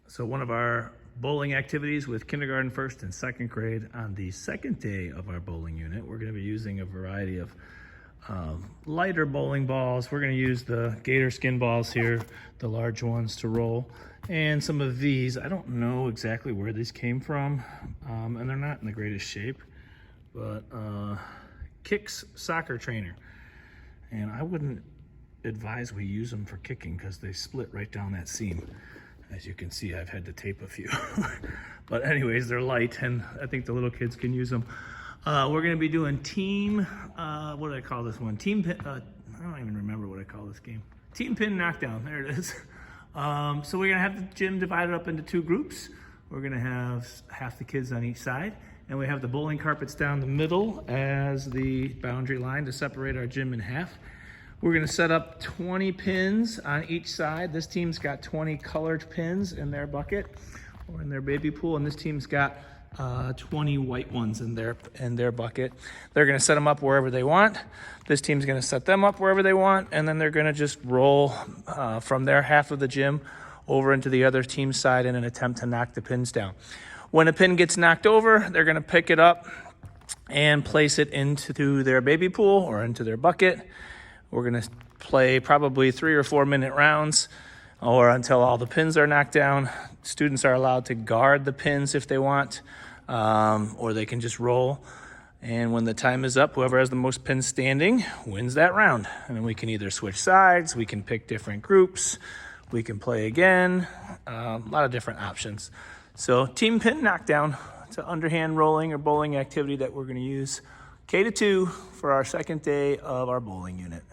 So one of our bowling activities with kindergarten, first and second grade, on the second day of our bowling unit, we're going to be using a variety of lighter bowling balls. We're going to use the gator skin balls here, the large ones to roll, and some of these. I don't know exactly where these came from, and they're not in the greatest shape, but Kicks Soccer Trainer. And I wouldn't advise we use them for kicking because they split right down that seam. As you can see, I've had to tape a few. But anyways, they're light, and I think the little kids can use them. We're going to be doing what do I call this one? Team Pin, I don't even remember what I call this game. Team Pin Knockdown, there it is. So we're going to have the gym divided up into two groups. We're going to have half the kids on each side, and we have the bowling carpets down the middle as the boundary line to separate our gym in half. We're going to set up 20 pins on each side. This team's got 20 colored pins in their bucket or in their baby pool, and this team's got 20 white ones in their bucket. They're going to set them up wherever they want. This team's going to set them up wherever they want, and then they're going to just roll from their half of the gym over into the other team's side in an attempt to knock the pins down. When a pin gets knocked over, they're going to pick it up and place it into their baby pool or into their bucket. We're going to play probably 3 or 4 minute rounds or until all the pins are knocked down. Students are allowed to guard the pins if they want, or they can just roll. And when the time is up, whoever has the most pins standing wins that round. And then we can either switch sides, we can pick different groups, we can play again, a lot of different options. So Team Pin Knockdown, it's an underhand rolling or bowling activity that we're going to use K to 2 for our second day of our bowling unit.